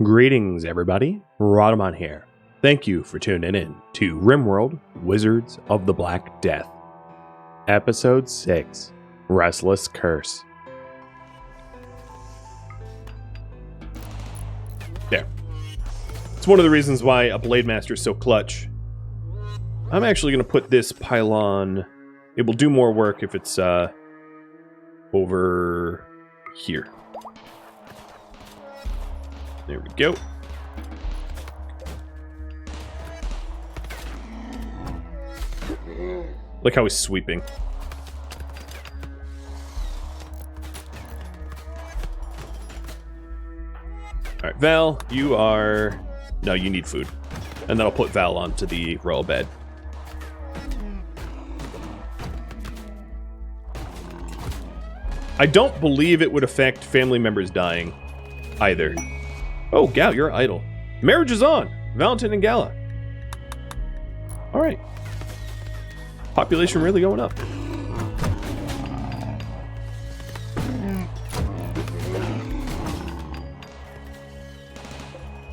Greetings, everybody. Rhadamant here. Thank you for tuning in to RimWorld, Wizards of the Black Death. Episode 6, Restless Curse. There. It's one of the reasons why a Blade Master is so clutch. I'm actually going to put this pylon... It will do more work if it's over here. There we go. Look how he's sweeping. Alright, Val, you are... No, you need food. And then I'll put Val onto the royal bed. I don't believe it would affect family members dying either. Oh, Gal, you're idle. Marriage is on! Valentine and Gala. Alright. Population really going up.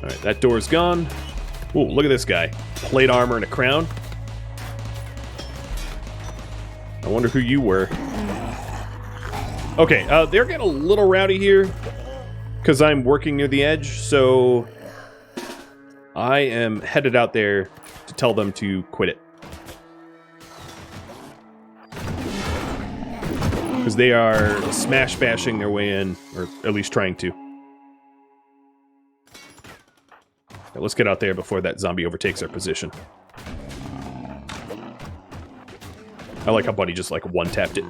Alright, that door's gone. Ooh, look at this guy. Plate armor and a crown. I wonder who you were. Okay, they're getting a little rowdy here. Because I'm working near the edge, so I am headed out there to tell them to quit it. Because they are smash bashing their way in, or at least trying to. Now, let's get out there before that zombie overtakes our position. I like how Buddy just like one-tapped it.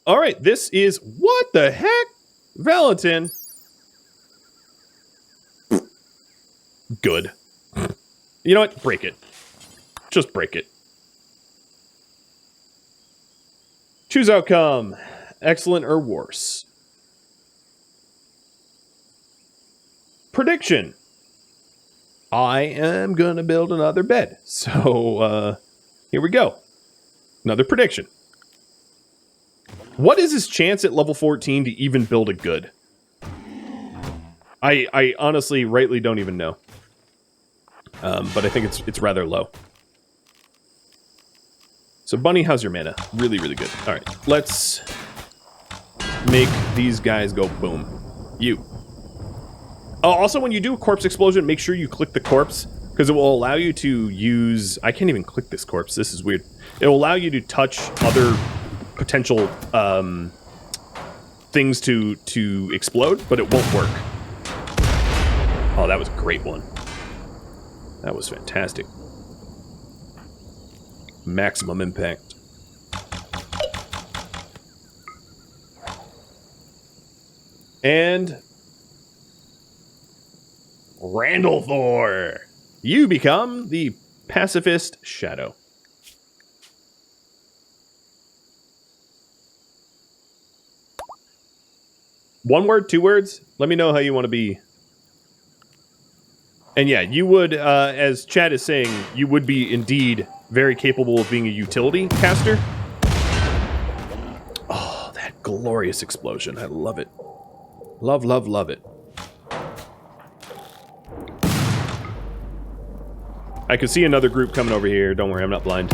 Alright, this is... What the heck? Valentine. Good. You know what? Break it. Just break it. Choose outcome. Excellent or worse. Prediction. I am gonna build another bed. So, here we go. Another prediction. What is his chance at level 14 to even build a good? I honestly, rightly don't even know. But I think it's rather low. So, Bunny, how's your mana? Really, really good. All right, let's make these guys go boom. You. Oh, also, when you do a corpse explosion, make sure you click the corpse, because it will allow you to use... I can't even click this corpse. This is weird. It will allow you to touch other... potential things to explode, but it won't work. Oh, that was a great one. That was fantastic. Maximum impact. And Randall Thor, you become the pacifist shadow. One word, 2 words? Let me know how you want to be. And yeah, you would, as Chad is saying, you would be indeed very capable of being a utility caster. Oh, that glorious explosion. I love it. Love, love, love it. I could see another group coming over here. Don't worry, I'm not blind.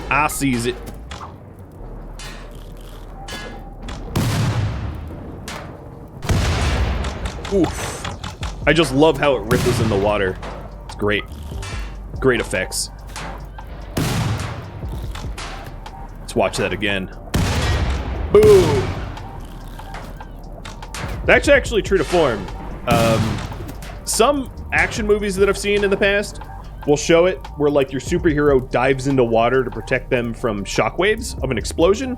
I sees it. Oof. I just love how it ripples in the water. It's great. Great effects. Let's watch that again. Boom! That's actually true to form. Some action movies that I've seen in the past will show it where like your superhero dives into water to protect them from shockwaves of an explosion,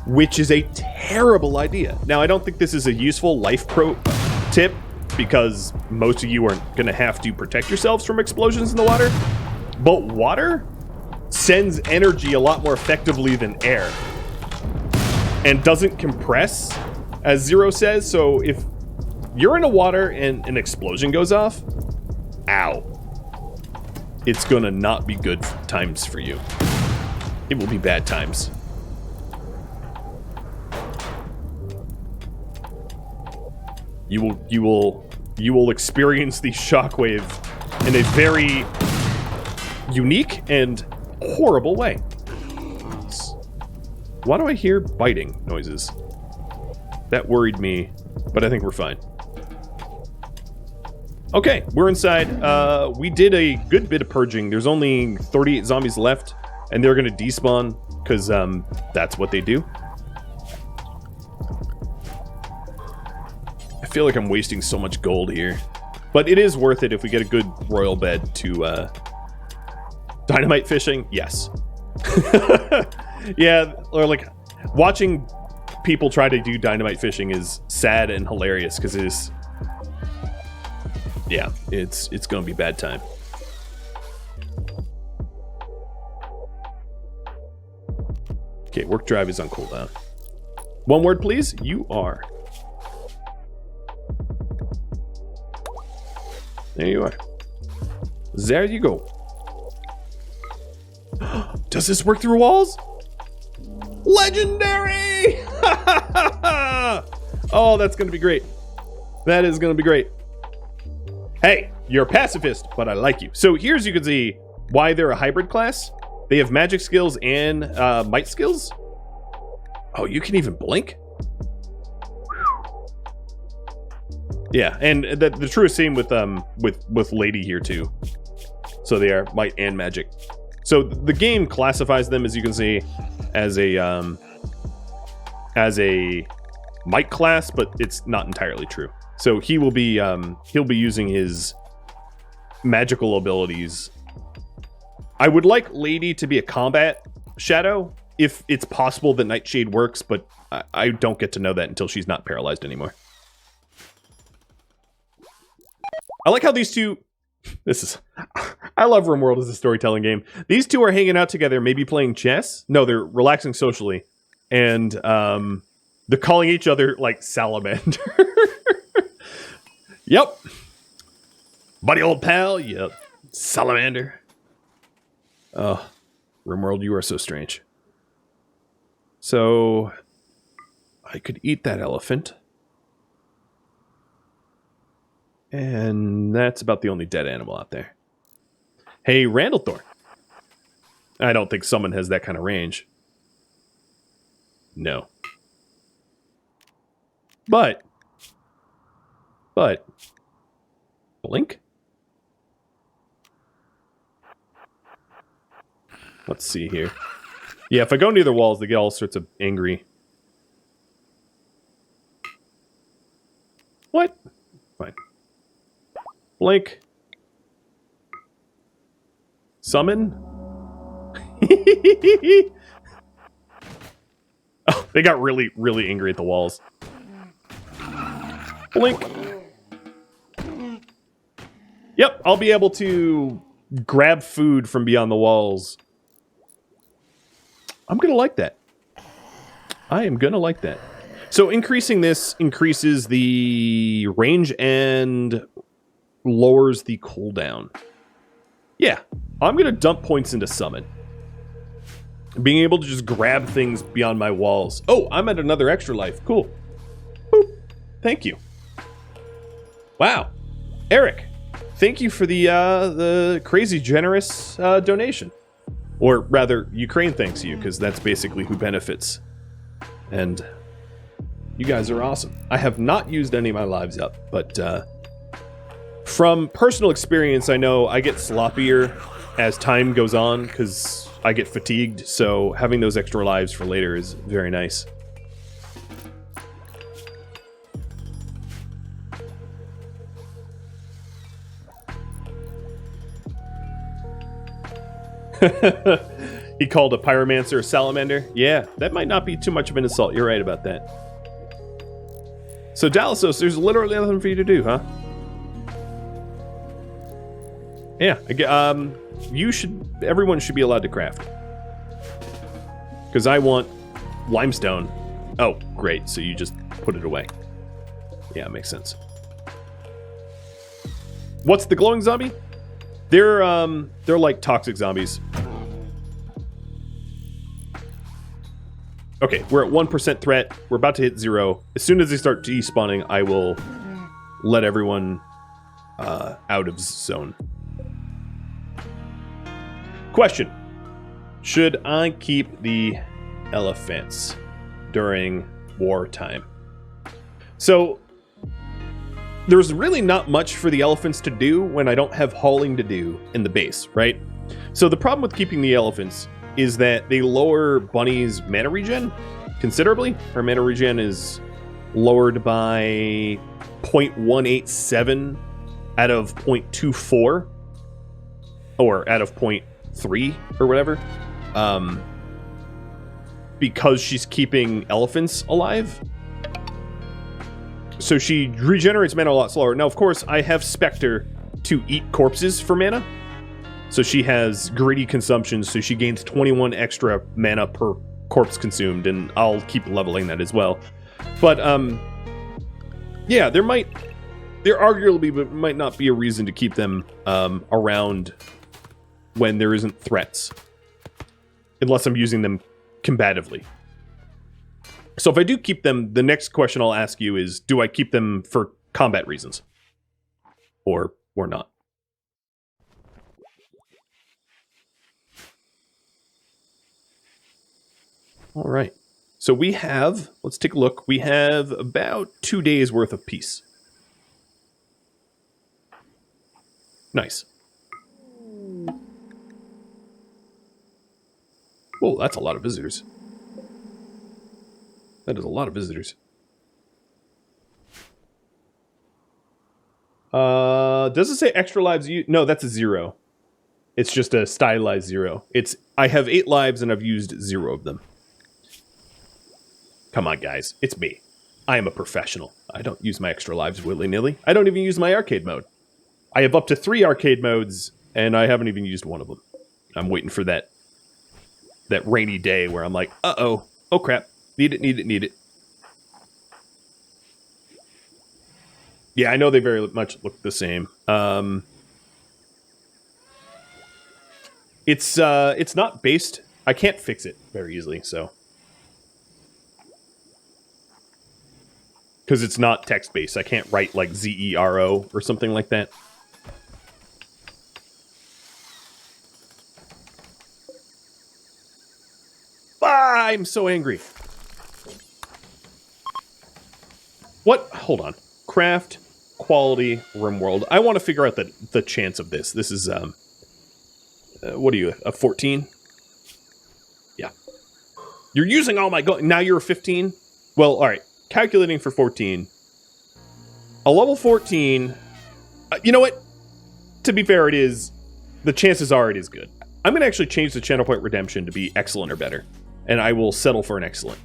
which is a terrible idea. Now, I don't think this is a useful life pro tip, because most of you aren't going to have to protect yourselves from explosions in the water, but water sends energy a lot more effectively than air and doesn't compress, as Zero says. So if you're in the water and an explosion goes off, ow, it's gonna not be good times for you. It will be bad times. You will experience the shockwave in a very unique and horrible way. Why do I hear biting noises? That worried me, but I think we're fine. Okay, we're inside. We did a good bit of purging. There's only 38 zombies left, and they're going to despawn, because that's what they do. I feel like I'm wasting so much gold here. But it is worth it if we get a good royal bed to dynamite fishing. Yes. Yeah, or like watching people try to do dynamite fishing is sad and hilarious because it is... Yeah, it's going to be bad time. Okay, work drive is on cooldown. One word, please. You are. There you are. There you go. Does this work through walls? Legendary! Oh, that's going to be great. That is going to be great. Hey, you're a pacifist, but I like you. So here's, you can see why they're a hybrid class. They have magic skills and might skills. Oh, you can even blink? Yeah, and the truest same with Lady here too. So they are might and magic. So the game classifies them, as you can see, as a might class, but it's not entirely true. So he will be he'll be using his magical abilities. I would like Lady to be a combat shadow if it's possible that Nightshade works, but I don't get to know that until she's not paralyzed anymore. I like how these two... I love RimWorld as a storytelling game. These two are hanging out together, maybe playing chess. No, they're relaxing socially. And they're calling each other, like, Salamander. Yep. Buddy old pal, yep. Salamander. Oh, RimWorld, you are so strange. So, I could eat that elephant. And that's about the only dead animal out there. Hey, Randallthorn. I don't think someone has that kind of range. No. But. Blink? Let's see here. Yeah, if I go near the walls, they get all sorts of angry. What? Fine. Blink. Summon. Oh, they got really, really angry at the walls. Blink. Yep, I'll be able to grab food from beyond the walls. I'm gonna like that. I am gonna like that. So increasing this increases the range and lowers the cooldown. Yeah, I'm gonna dump points into summon. Being able to just grab things beyond my walls. Oh, I'm at another extra life. Cool. Boop. Thank you. Wow. Eric, thank you for the crazy generous donation. Or rather, Ukraine thanks you, because that's basically who benefits. And you guys are awesome. I have not used any of my lives up, but from personal experience, I know I get sloppier as time goes on, because I get fatigued, so having those extra lives for later is very nice. He called a pyromancer a salamander. Yeah, that might not be too much of an insult. You're right about that. So Dalasos, there's literally nothing for you to do, huh? Yeah, everyone should be allowed to craft. Because I want limestone. Oh, great, so you just put it away. Yeah, makes sense. What's the glowing zombie? They're like toxic zombies. Okay, we're at 1% threat. We're about to hit 0. As soon as they start despawning, I will let everyone out of zone. Question. Should I keep the elephants during wartime? So, there's really not much for the elephants to do when I don't have hauling to do in the base, right? So the problem with keeping the elephants is that they lower Bunny's mana regen considerably. Her mana regen is lowered by 0.187 out of 0.24, or out of 0.3 or whatever, because she's keeping elephants alive. So she regenerates mana a lot slower. Now, of course, I have Spectre to eat corpses for mana. So she has greedy consumption, so she gains 21 extra mana per corpse consumed, and I'll keep leveling that as well. But, yeah, there arguably might not be a reason to keep them around when there isn't threats. Unless I'm using them combatively. So if I do keep them, the next question I'll ask you is, do I keep them for combat reasons? Or not? All right. So we have, let's take a look. We have about 2 days worth of peace. Nice. Whoa, that's a lot of visitors. That is a lot of visitors. Does it say extra lives? No, that's a 0. It's just a stylized 0. I have 8 lives and I've used 0 of them. Come on, guys. It's me. I am a professional. I don't use my extra lives willy-nilly. I don't even use my arcade mode. I have up to 3 arcade modes, and I haven't even used one of them. I'm waiting for that rainy day where I'm like, uh-oh. Oh, crap. Need it. Yeah, I know they very much look the same. It's not based. I can't fix it very easily, so. Because it's not text-based. I can't write, like, ZERO or something like that. Ah, I'm so angry. What? Hold on. Craft, quality, RimWorld. I want to figure out the chance of this. This is, what are you, a 14? Yeah. You're using all my gold. Now you're a 15? Well, all right. Calculating for 14. A level 14. You know what? To be fair, the chances are it is good. I'm going to actually change the channel point redemption to be excellent or better. And I will settle for an excellent.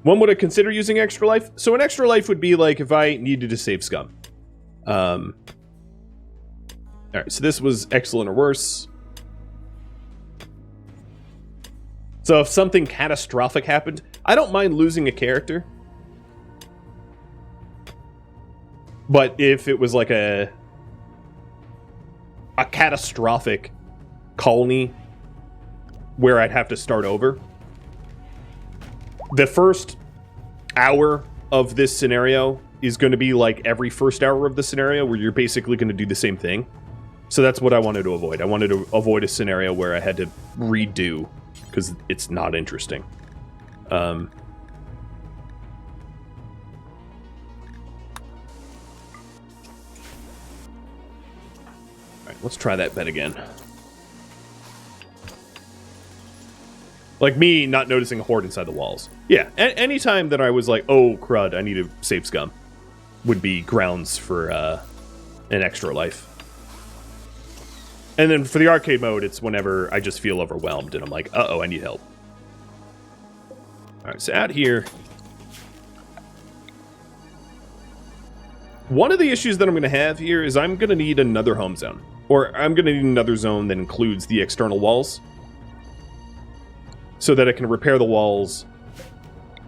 When would I consider using extra life? So an extra life would be like if I needed to save scum. Alright, so this was excellent or worse. So if something catastrophic happened, I don't mind losing a character. But if it was like a catastrophic colony where I'd have to start over, the first hour of this scenario is going to be like every first hour of the scenario where you're basically going to do the same thing. So that's what I wanted to avoid. I wanted to avoid a scenario where I had to redo, because it's not interesting. Alright, let's try that bet again. Like me not noticing a horde inside the walls. Yeah, anytime that I was like, oh crud, I need to save scum, would be grounds for an extra life. And then for the arcade mode, it's whenever I just feel overwhelmed and I'm like, uh-oh, I need help. Alright, so out here. One of the issues that I'm going to have here is I'm going to need another home zone. Or I'm going to need another zone that includes the external walls. So that I can repair the walls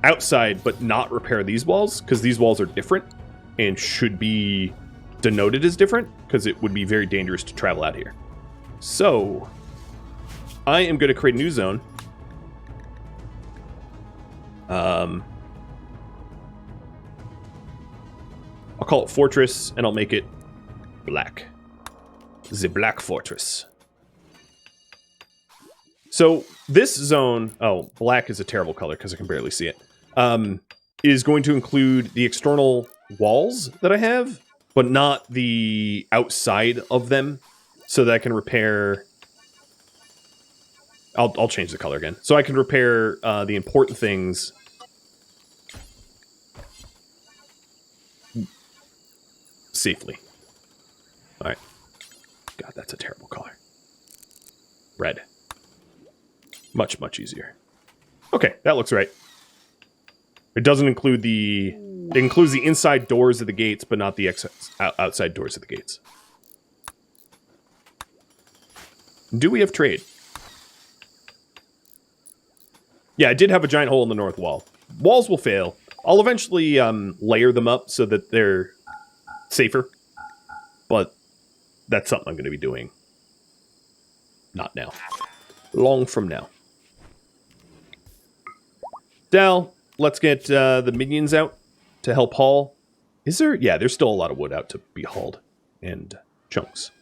outside, but not repair these walls, because these walls are different and should be denoted as different, because it would be very dangerous to travel out here. So, I am going to create a new zone. I'll call it Fortress, and I'll make it black. The Black Fortress. So this zone, oh, black is a terrible color because I can barely see it, is going to include the external walls that I have, but not the outside of them, so that I can repair... I'll change the color again. So I can repair the important things safely. All right. God, that's a terrible color. Red. Much, much easier. Okay, that looks right. It doesn't include the... It includes the inside doors of the gates, but not the outside doors of the gates. Do we have trade? Yeah, I did have a giant hole in the north wall. Walls will fail. I'll eventually layer them up so that they're safer. But that's something I'm going to be doing. Not now. Long from now. Dal, let's get the minions out to help haul. Is there? Yeah, there's still a lot of wood out to be hauled. And chunks.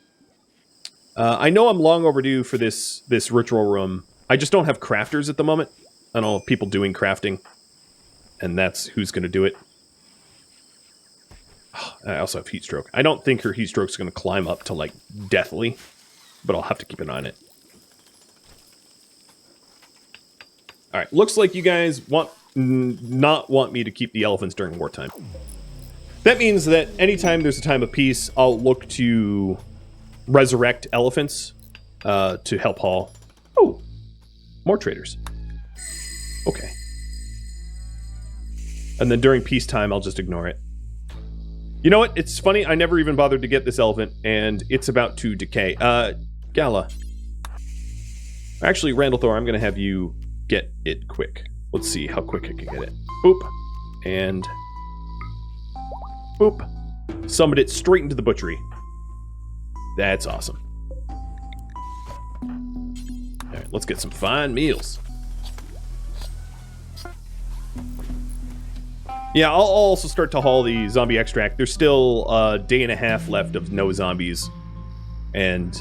I know I'm long overdue for this ritual room. I just don't have crafters at the moment. I don't know, people doing crafting. And that's who's going to do it. I also have heat stroke. I don't think her heat stroke's going to climb up to, like, deathly. But I'll have to keep an eye on it. Alright, looks like you guys not want me to keep the elephants during wartime. That means that anytime there's a time of peace, I'll look to resurrect elephants to help haul. Oh, more traders. Okay. And then during peacetime, I'll just ignore it. You know what? It's funny. I never even bothered to get this elephant, and it's about to decay. Gala. Actually, Randall Thor, I'm going to have you get it quick. Let's see how quick I can get it. Boop. And... boop. Summoned it straight into the butchery. That's awesome. Alright, let's get some fine meals. Yeah, I'll also start to haul the zombie extract. There's still a day and a half left of no zombies. And...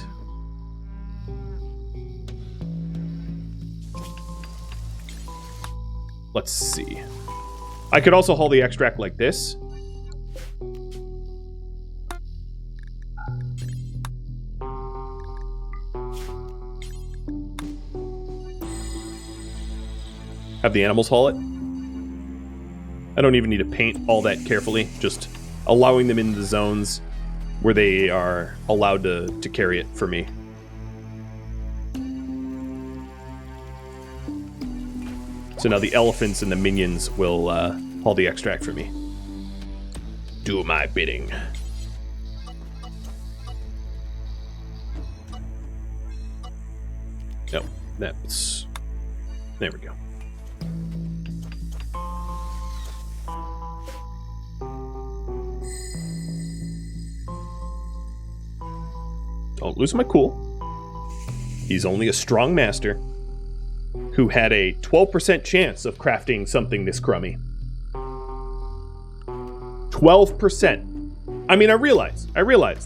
let's see. I could also haul the extract like this. Have the animals haul it. I don't even need to paint all that carefully, just allowing them in the zones where they are allowed to carry it for me. So now the elephants and the minions will haul the extract for me. Do my bidding. No, that's... there we go. Don't lose my cool. He's only a strong master who had a 12% chance of crafting something this crummy. 12%. I mean, I realize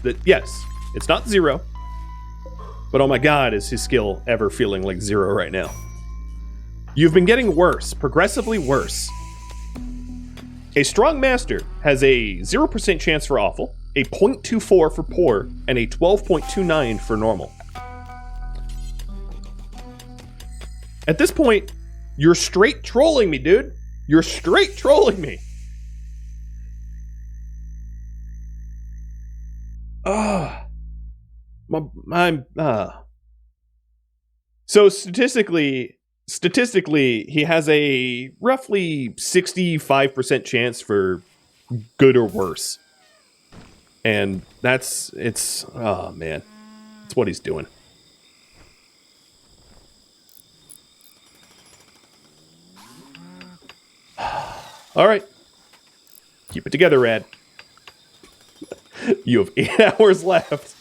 that, yes, it's not 0. But oh my god, is his skill ever feeling like 0 right now. You've been getting worse, progressively worse. A strong master has a 0% chance for awful, a 0.24 for poor, and a 12.29 for normal. At this point, you're straight trolling me, dude. You're straight trolling me. So statistically, he has a roughly 65% chance for good or worse. And oh man, that's what he's doing. All right. Keep it together, Rad. You have 8 hours left.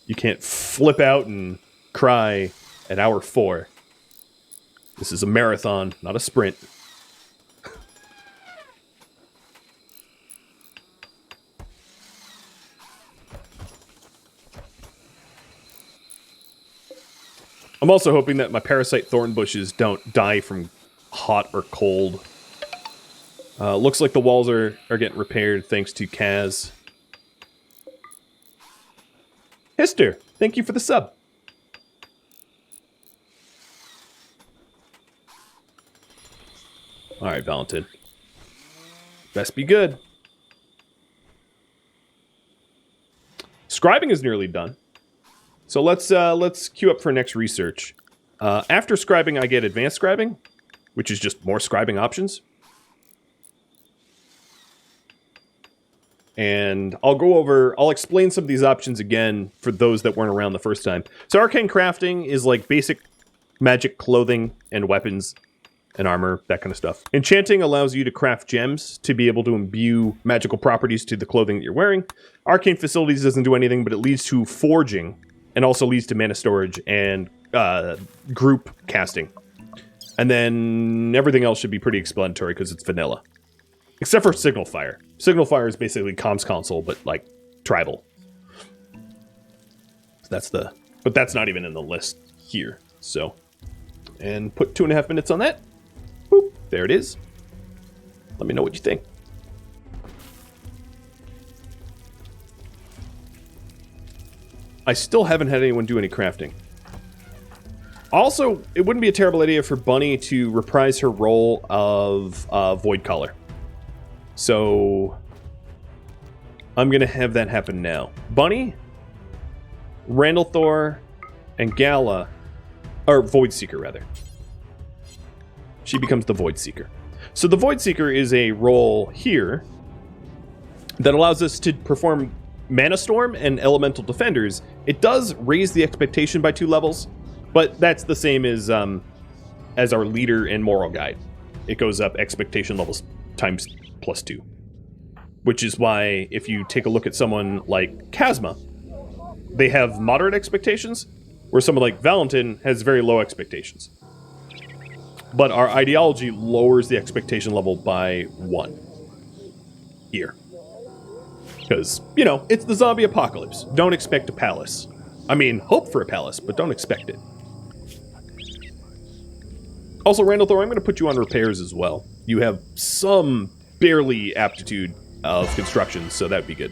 You can't flip out and cry at hour 4. This is a marathon, not a sprint. I'm also hoping that my parasite thorn bushes don't die from hot or cold. Looks like the walls are getting repaired thanks to Kaz. Hister, thank you for the sub. Alright, Valentin. Best be good. Scribing is nearly done. So let's queue up for next research. After scribing, I get advanced scribing, which is just more scribing options. And I'll explain some of these options again for those that weren't around the first time. So arcane crafting is like basic magic clothing and weapons and armor, that kind of stuff. Enchanting allows you to craft gems to be able to imbue magical properties to the clothing that you're wearing. Arcane facilities doesn't do anything, but it leads to forging and also leads to mana storage and group casting. And then everything else should be pretty explanatory because it's vanilla. Except for Signal Fire. Signal Fire is basically comms console, but like tribal. So but that's not even in the list here. So, and put 2.5 minutes on that. Boop, there it is. Let me know what you think. I still haven't had anyone do any crafting. Also, it wouldn't be a terrible idea for Bunny to reprise her role of Void Caller. So, I'm going to have that happen now. Bunny, Randall Thor, and Gala, or Void Seeker, rather. She becomes the Void Seeker. So the Void Seeker is a role here that allows us to perform Mana Storm and Elemental Defenders. It does raise the expectation by 2 levels, but that's the same as our leader and moral guide. It goes up expectation levels times +2. Which is why if you take a look at someone like Kazma, they have moderate expectations, where someone like Valentin has very low expectations. But our ideology lowers the expectation level by 1 here. Because, you know, it's the zombie apocalypse. Don't expect a palace. I mean, hope for a palace, but don't expect it. Also, Randall Thor, I'm going to put you on repairs as well. You have some barely aptitude of construction, so that'd be good.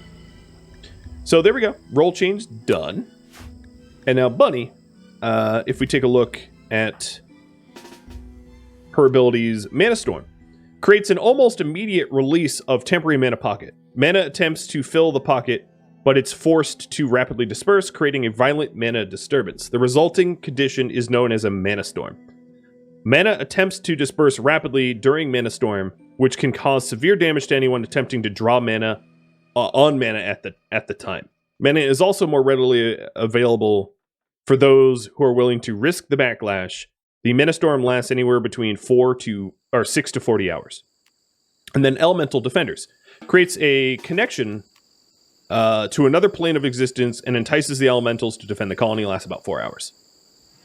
So there we go. Role change done. And now Bunny, if we take a look at her abilities, Mana Storm creates an almost immediate release of temporary mana pocket. Mana attempts to fill the pocket, but it's forced to rapidly disperse, creating a violent mana disturbance. The resulting condition is known as a Mana Storm. Mana attempts to disperse rapidly during Mana Storm, which can cause severe damage to anyone attempting to draw mana on mana at the time. Mana is also more readily available for those who are willing to risk the backlash. The Mana Storm lasts anywhere between 6 to 40 hours. And then Elemental Defenders creates a connection to another plane of existence and entices the elementals to defend the colony. Lasts about 4 hours.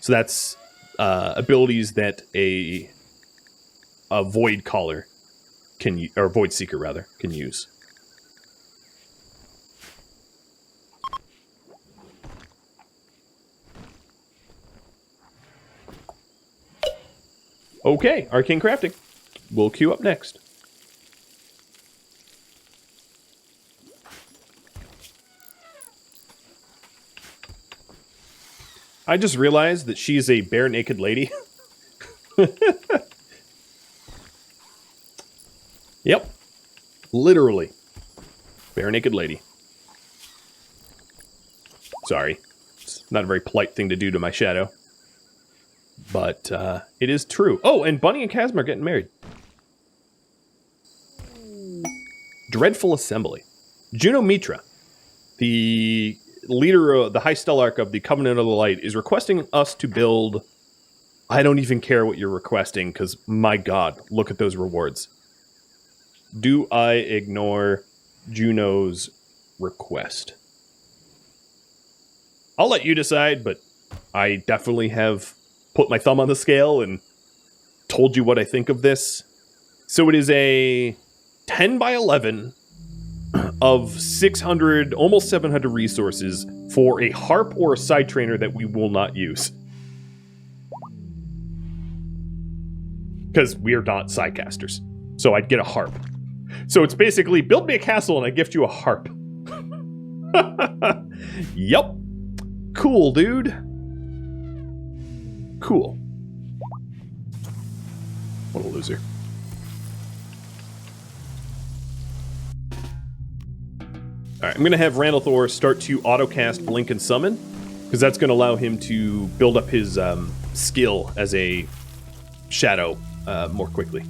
So that's abilities that a Void Caller or Void Seeker rather can use. Okay, Arcane Crafting. We'll queue up next. I just realized that she's a bare naked lady. Yep. Literally. Bare naked lady. Sorry. It's not a very polite thing to do to my shadow. But it is true. Oh, and Bunny and Kazma are getting married. Dreadful Assembly. Juno Mitra, the leader, the High Stellarch of the Covenant of the Light, is requesting us to build... I don't even care what you're requesting, because, my god, look at those rewards. Do I ignore Juno's request? I'll let you decide, but I definitely have put my thumb on the scale, and told you what I think of this. So it is a 10 by 11 of 600, almost 700 resources for a harp or a side trainer that we will not use. Because we are not sidecasters. So I'd get a harp. So it's basically, build me a castle and I gift you a harp. Yup. Cool, dude. Cool. What a loser. Alright, I'm going to have Randall Thor start to autocast Blink and Summon, because that's going to allow him to build up his skill as a shadow more quickly.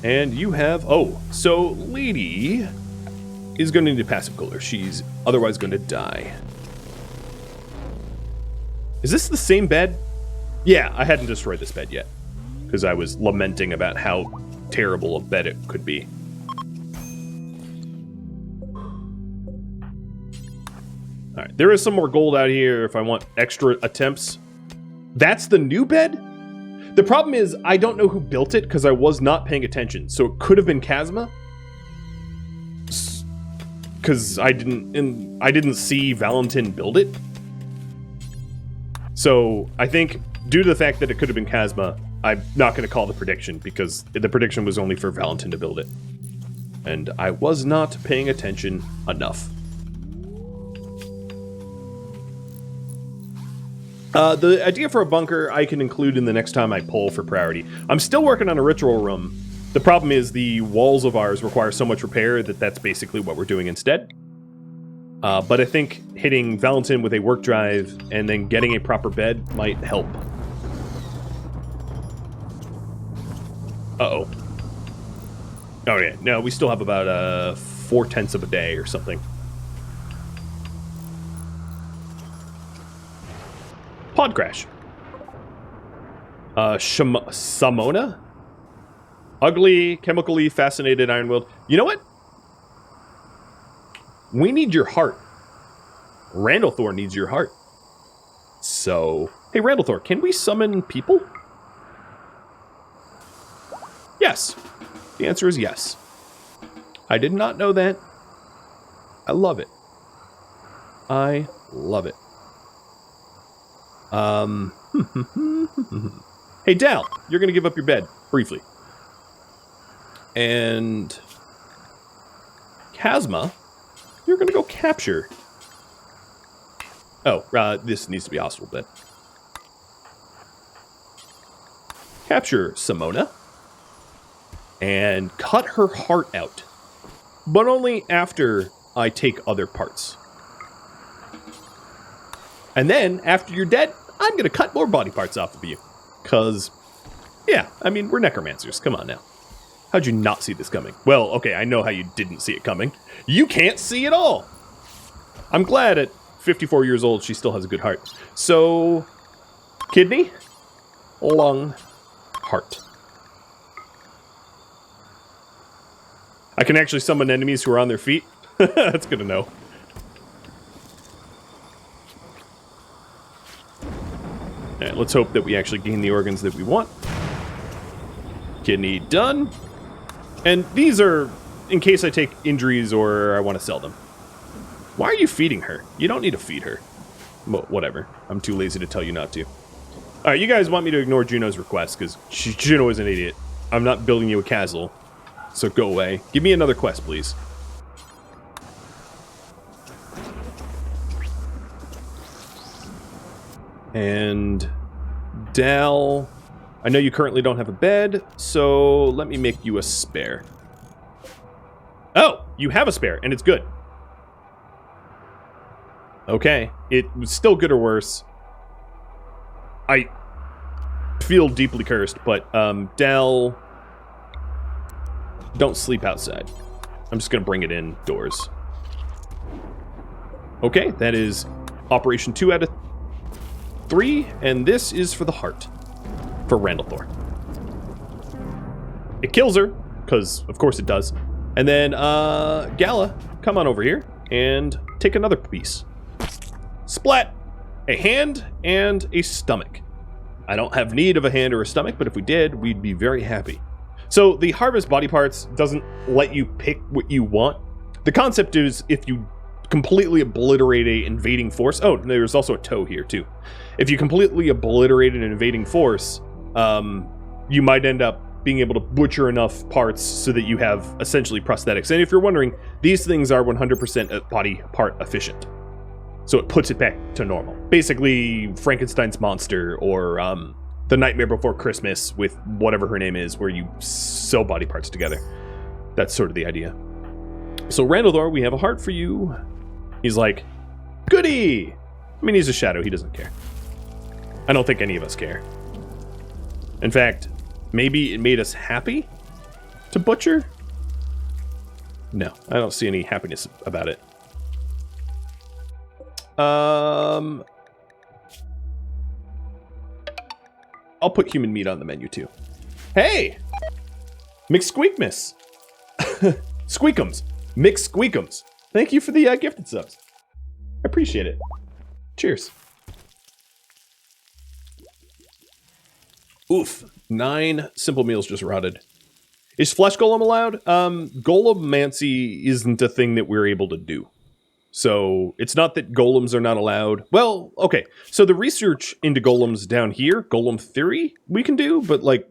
And you have... Oh, so Lady is going to need a passive cooler. She's otherwise going to die. Is this the same bed? Yeah, I hadn't destroyed this bed yet, because I was lamenting about how terrible a bed it could be. Alright, there is some more gold out here if I want extra attempts. That's the new bed? The problem is, I don't know who built it, because I was not paying attention. So it could have been Kazma. Because I didn't see Valentin build it. So I think, due to the fact that it could have been Kazma, I'm not going to call the prediction, because the prediction was only for Valentin to build it. And I was not paying attention enough. The idea for a bunker I can include in the next time I poll for priority. I'm still working on a ritual room. The problem is the walls of ours require so much repair that that's basically what we're doing instead. But I think hitting Valentin with a work drive and then getting a proper bed might help. Uh-oh. Oh yeah, no, we still have about 4/10 of a day or something. Pod crash. Samona? Ugly, chemically fascinated Ironwilled. You know what? We need your heart. Randall Thor needs your heart. So, hey Randall Thor, can we summon people? Yes. The answer is yes. I did not know that. I love it. I love it. Hey Dal, you're gonna give up your bed, briefly. And Kazma, you're gonna go capture. Oh, this needs to be a hospital bed. Capture Simona. And cut her heart out. But only after I take other parts. And then, after you're dead, I'm going to cut more body parts off of you. Because, yeah, I mean, we're necromancers. Come on now. How'd you not see this coming? Well, okay, I know how you didn't see it coming. You can't see it all! I'm glad at 54 years old she still has a good heart. So, kidney, lung, heart. I can actually summon enemies who are on their feet. That's good to know. Alright, let's hope that we actually gain the organs that we want. Kidney done. And these are in case I take injuries or I want to sell them. Why are you feeding her? You don't need to feed her. Well, whatever. I'm too lazy to tell you not to. Alright, you guys want me to ignore Juno's request, because Juno is an idiot. I'm not building you a castle. So go away. Give me another quest, please. And Dal, I know you currently don't have a bed, so let me make you a spare. Oh, you have a spare, and it's good. Okay, it was still good or worse. I feel deeply cursed, but Dal, don't sleep outside. I'm just gonna bring it indoors. Okay, that is Operation 2 out of 3, and this is for the heart. For Randall Thor. It kills her, because of course it does. And then, Gala, come on over here, and take another piece. Splat! A hand and a stomach. I don't have need of a hand or a stomach, but if we did, we'd be very happy. So the harvest body parts doesn't let you pick what you want. The concept is if you completely obliterate a invading force. Oh, there's also a toe here too. If you completely obliterate an invading force, you might end up being able to butcher enough parts so that you have essentially prosthetics. And if you're wondering, these things are 100% body part efficient. So it puts it back to normal. Basically, Frankenstein's monster or The Nightmare Before Christmas with whatever her name is, where you sew body parts together. That's sort of the idea. So Randall, we have a heart for you. He's like, goody! I mean, he's a shadow. He doesn't care. I don't think any of us care. In fact, maybe it made us happy to butcher? No, I don't see any happiness about it. I'll put human meat on the menu too. Hey! McSqueakmas! Squeakums! McSqueakums! Thank you for the gifted subs. I appreciate it. Cheers. Oof. 9 simple meals just rotted. Is flesh golem allowed? Golemancy isn't a thing that we're able to do. So it's not that golems are not allowed. Well, okay. So the research into golems down here, golem theory, we can do, but like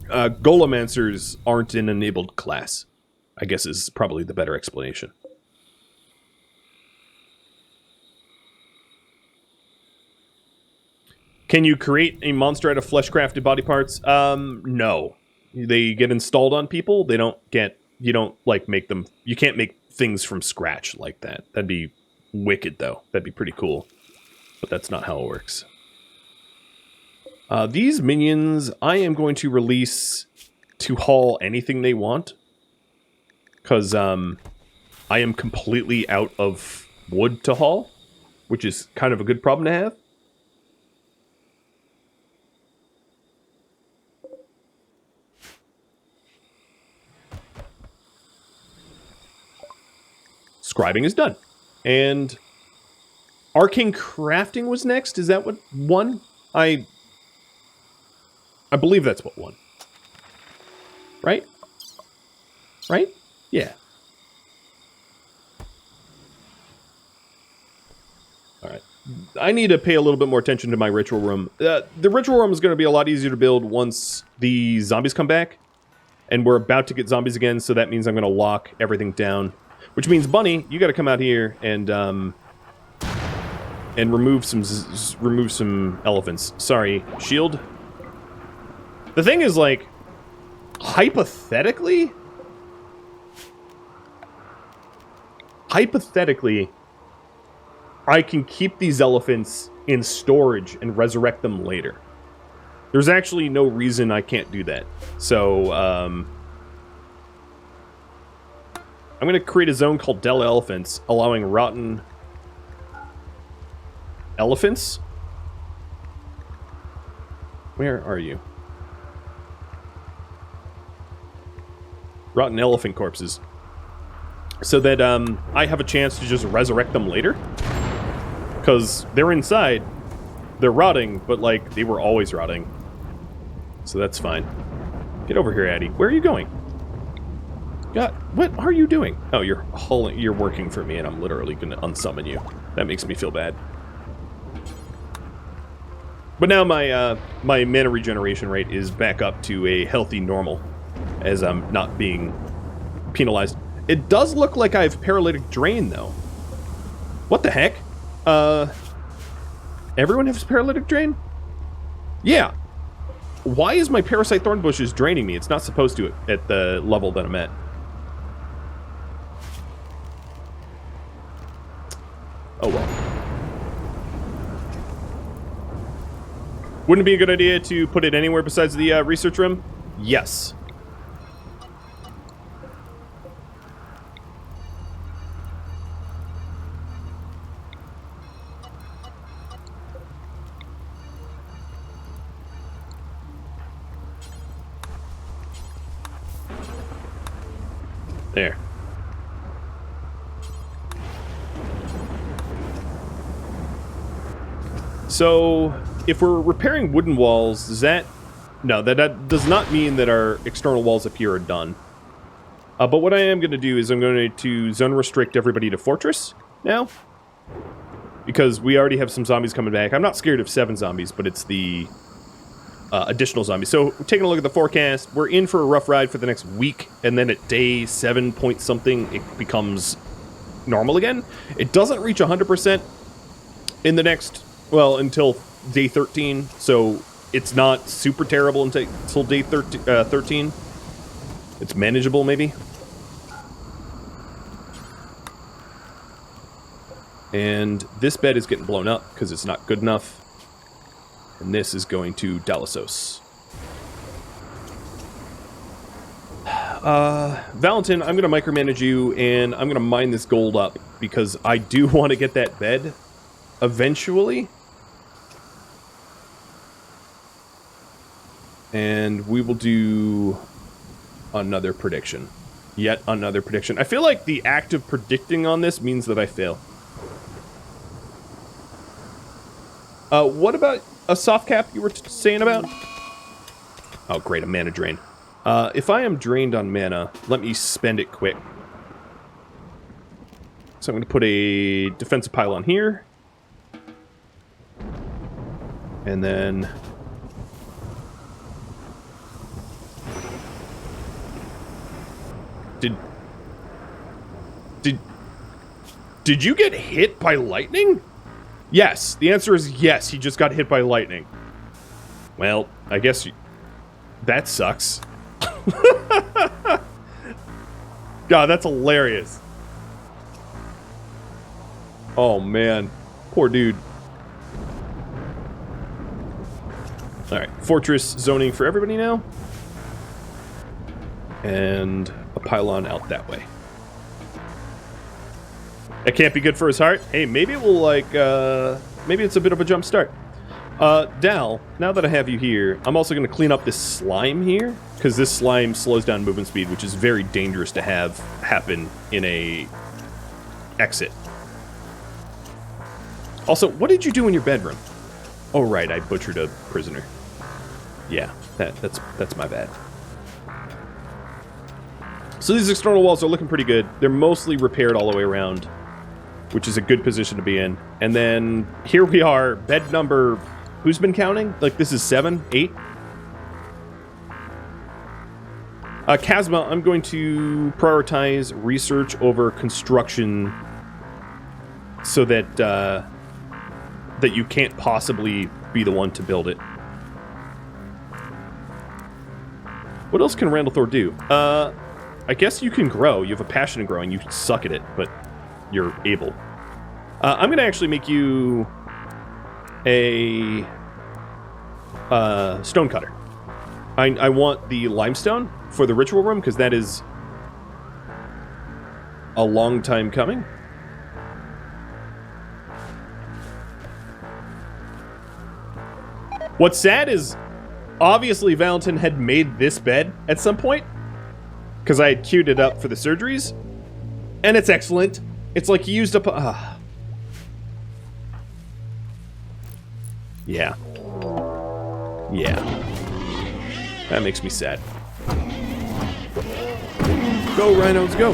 golemancers aren't an enabled class, I guess is probably the better explanation. Can you create a monster out of flesh-crafted body parts? No. They get installed on people. They don't get, you don't like make them, you can't make things from scratch like that. That'd be wicked though. That'd be pretty cool. But that's not how it works. These minions, I am going to release to haul anything they want. Because I am completely out of wood to haul, which is kind of a good problem to have. Scribing is done. And arcane crafting was next. Is that what won? I believe that's what won. Right? Right? Yeah. Alright. I need to pay a little bit more attention to my ritual room. The ritual room is going to be a lot easier to build once the zombies come back. And we're about to get zombies again, so that means I'm going to lock everything down. Which means, Bunny, you got to come out here and remove some elephants. Sorry, shield. The thing is, like, hypothetically, I can keep these elephants in storage and resurrect them later. There's actually no reason I can't do that. So, I'm going to create a zone called Del Elephants, allowing rotten elephants. Where are you? Rotten elephant corpses. So that I have a chance to just resurrect them later. Because they're inside. They're rotting, but like, they were always rotting. So that's fine. Get over here, Addie. Where are you going? God, what are you doing? Oh, you're working for me, and I'm literally going to unsummon you. That makes me feel bad. But now my my mana regeneration rate is back up to a healthy normal, as I'm not being penalized. It does look like I have paralytic drain, though. What the heck? Everyone has paralytic drain? Yeah. Why is my parasite thorn bushes draining me? It's not supposed to at the level that I'm at. Oh well. Wouldn't it be a good idea to put it anywhere besides the research room? Yes. There. So, if we're repairing wooden walls, does that... No, that does not mean that our external walls up here are done. But what I am going to do is I'm going to zone restrict everybody to Fortress now. Because we already have some zombies coming back. I'm not scared of 7 zombies, but it's the additional zombies. So, taking a look at the forecast, we're in for a rough ride for the next week. And then at day 7 point something, it becomes normal again. It doesn't reach 100% in the next, well, until day 13. So, it's not super terrible until day 13. It's manageable, maybe. And this bed is getting blown up because it's not good enough. And this is going to Dalasos. Valentin, I'm going to micromanage you, and I'm going to mine this gold up because I do want to get that bed eventually. And we will do another prediction. Yet another prediction. I feel like the act of predicting on this means that I fail. What about a soft cap you were saying about? Oh, great, a mana drain. If I am drained on mana, let me spend it quick. So I'm going to put a defensive pylon here. And then... Did you get hit by lightning? Yes, the answer is yes, he just got hit by lightning. Well, I guess that sucks. God, that's hilarious. Oh, man. Poor dude. Alright, fortress zoning for everybody now. And a pylon out that way. That can't be good for his heart. Hey, maybe it will, like, maybe it's a bit of a jump start. Dal, now that I have you here, I'm also going to clean up this slime here, because this slime slows down movement speed, which is very dangerous to have happen in a exit. Also, what did you do in your bedroom? Oh, right, I butchered a prisoner. Yeah, that's my bad. So these external walls are looking pretty good. They're mostly repaired all the way around, which is a good position to be in. And then here we are, bed number... Who's been counting? Like, this is 7, 8? Chasma, I'm going to prioritize research over construction so that, that you can't possibly be the one to build it. What else can Randall Thor do? I guess you can grow. You have a passion in growing. You suck at it, but you're able. I'm going to actually make you a stone cutter. I want the limestone for the ritual room, because that is a long time coming. What's sad is, obviously Valentin had made this bed at some point, because I had queued it up for the surgeries, and it's excellent. It's like he used up... Yeah. Yeah. That makes me sad. Go, rhinos, go!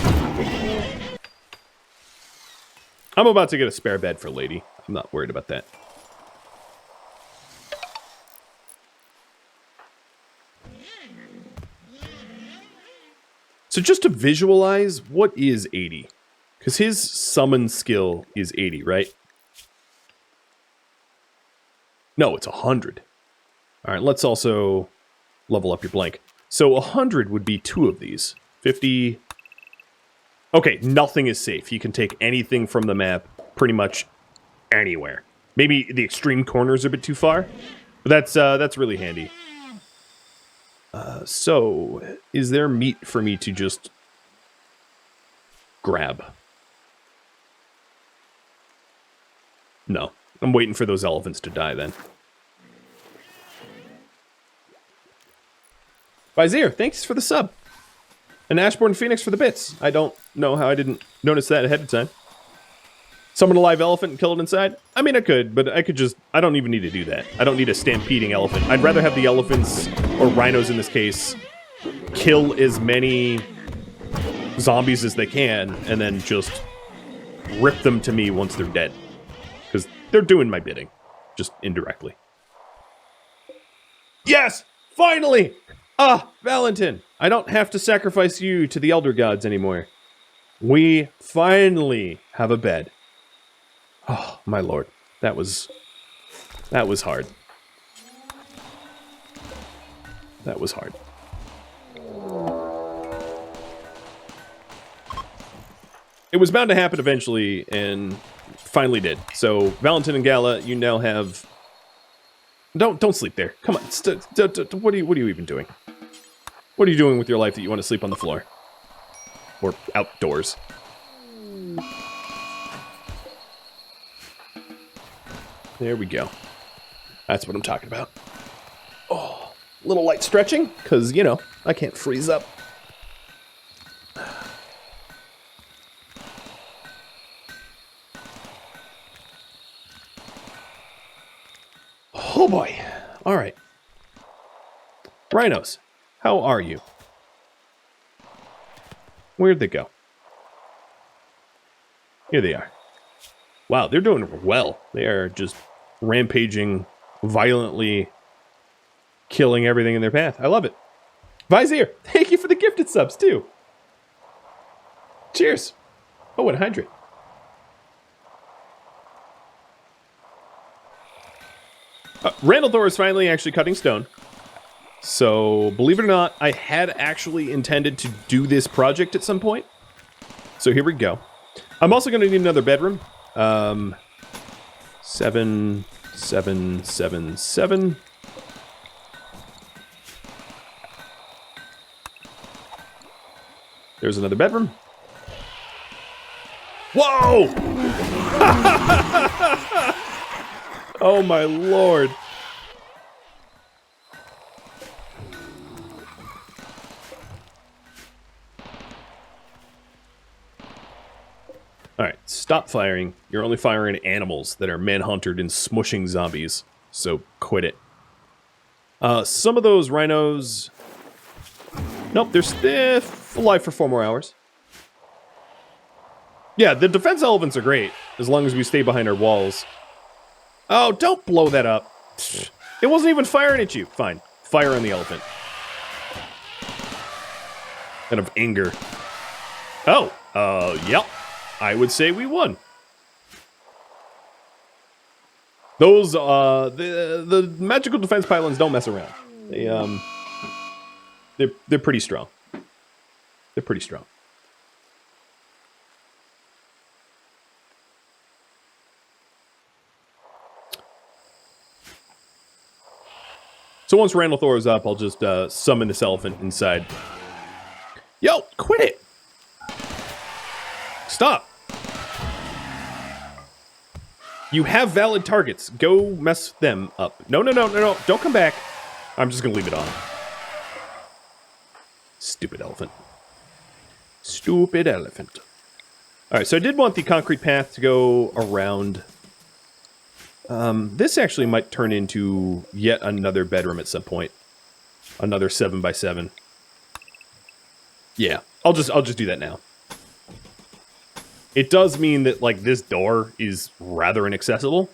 I'm about to get a spare bed for Lady. I'm not worried about that. So just to visualize, what is 80? Because his summon skill is 80, right? No, it's 100. All right, let's also level up your blank. So 100 would be 2 of these. 50... Okay, nothing is safe. You can take anything from the map pretty much anywhere. Maybe the extreme corners are a bit too far, but that's really handy. So, is there meat for me to just grab? No. I'm waiting for those elephants to die then. Vizier, thanks for the sub. And Ashborn Phoenix for the bits. I don't know how I didn't notice that ahead of time. Summon a live elephant and kill it inside? I mean, I could, but I don't even need to do that. I don't need a stampeding elephant. I'd rather have the elephants, or rhinos in this case, kill as many zombies as they can, and then just rip them to me once they're dead. Because they're doing my bidding, just indirectly. Yes! Finally! Ah, Valentin! I don't have to sacrifice you to the elder gods anymore. We finally have a bed. Oh, my lord. That was hard. That was hard. It was bound to happen eventually, and finally did. So, Valentin and Gala, you now have... Don't sleep there. Come on. What are you even doing? What are you doing with your life that you want to sleep on the floor? Or outdoors? There we go. That's what I'm talking about. Oh, a little light stretching, because, you know, I can't freeze up. Oh boy. All right. Rhinos, how are you? Where'd they go? Here they are. Wow, they're doing well. They are just rampaging, violently killing everything in their path. I love it. Vizier, thank you for the gifted subs, too. Cheers. Oh, and hydrate. Randall Thor is finally actually cutting stone. So, believe it or not, I had actually intended to do this project at some point. So here we go. I'm also going to need another bedroom. 7, 7, 7, 7. There's another bedroom. Whoa! Oh my lord. Alright, stop firing. You're only firing animals that are manhunted and smushing zombies. So quit it. Some of those rhinos... Nope, they're still alive for 4 more hours. Yeah, the defense elephants are great, as long as we stay behind our walls. Oh, don't blow that up. It wasn't even firing at you. Fine. Fire on the elephant. Out of anger. Oh, yep. I would say we won. Those, the magical defense pylons don't mess around. They're pretty strong. They're pretty strong. So once Randall Thor is up, I'll just summon this elephant inside. Yo, quit it! Stop! You have valid targets. Go mess them up. No, don't come back. I'm just gonna leave it on. Stupid elephant. Stupid elephant. Alright, so I did want the concrete path to go around. This actually might turn into yet another bedroom at some point. Another 7x7. Yeah, I'll just do that now. It does mean that, like, this door is rather inaccessible,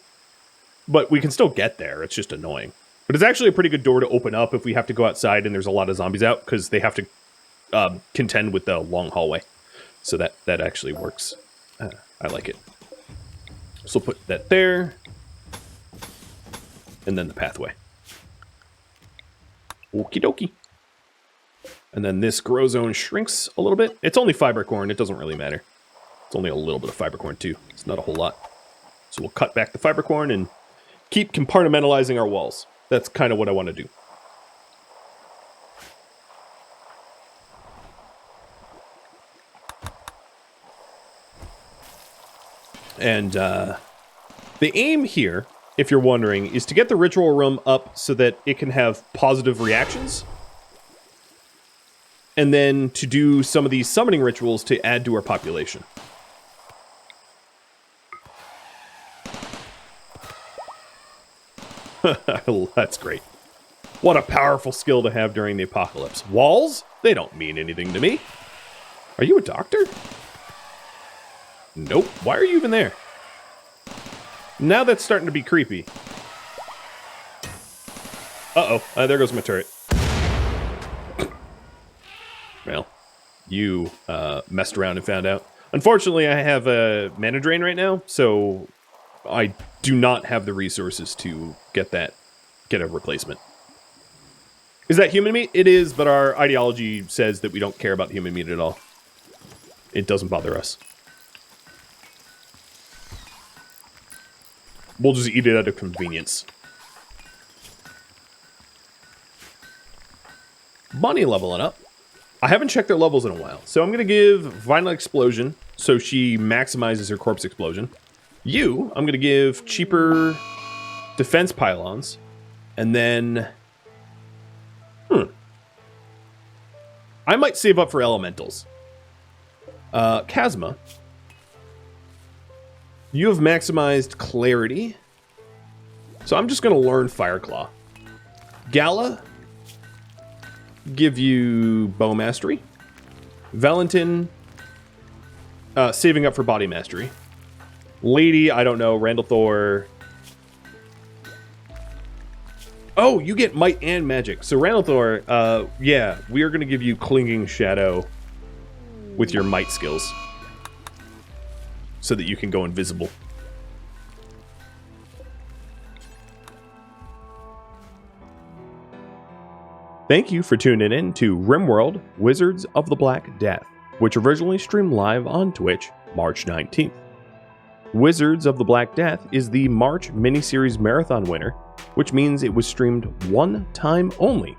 but we can still get there. It's just annoying. But it's actually a pretty good door to open up if we have to go outside and there's a lot of zombies out, because they have to contend with the long hallway. So that actually works. I like it. So we'll put that there. And then the pathway. Okie dokie. And then this grow zone shrinks a little bit. It's only fiber corn. It doesn't really matter. It's only a little bit of fiber corn too. It's not a whole lot. So we'll cut back the fiber corn and keep compartmentalizing our walls. That's kind of what I want to do. And the aim here, if you're wondering, is to get the ritual room up so that it can have positive reactions. And then to do some of these summoning rituals to add to our population. That's great. What a powerful skill to have during the apocalypse. Walls? They don't mean anything to me. Are you a doctor? Nope. Why are you even there? Now that's starting to be creepy. Uh-oh. There goes my turret. Well, you messed around and found out. Unfortunately, I have a mana drain right now, so I do not have the resources to get a replacement. Is that human meat? It is, but our ideology says that we don't care about human meat at all. It doesn't bother us. We'll just eat it out of convenience. Bonnie leveling up. I haven't checked their levels in a while, so I'm going to give Violent Explosion so she maximizes her corpse explosion. I'm going to give cheaper defense pylons, and then... I might save up for elementals. Chasma. You have maximized clarity, so I'm just going to learn Fireclaw. Gala. Give you Bow Mastery. Valentin, saving up for Body Mastery. Lady, I don't know. Randall Thor. Oh, you get Might and Magic. So Randall Thor, yeah, we are going to give you Clinging Shadow with your Might skills. So that you can go invisible. Thank you for tuning in to RimWorld Wizards of the Black Death, which originally streamed live on Twitch March 19th. Wizards of the Black Death is the March miniseries marathon winner, which means it was streamed one time only.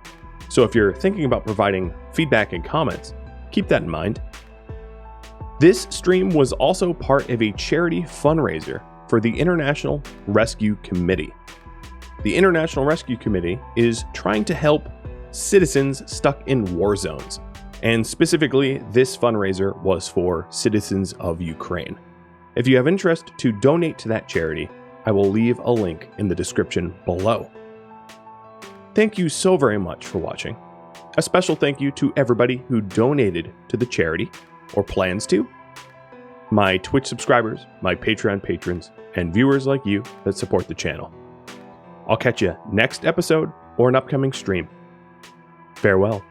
So if you're thinking about providing feedback and comments, keep that in mind. This stream was also part of a charity fundraiser for the International Rescue Committee. The International Rescue Committee is trying to help citizens stuck in war zones, and specifically this fundraiser was for citizens of Ukraine. If you have interest to donate to that charity, I will leave a link in the description below. Thank you so very much for watching. A special thank you to everybody who donated to the charity, or plans to, my Twitch subscribers, my Patreon patrons, and viewers like you that support the channel. I'll catch you next episode or an upcoming stream. Farewell.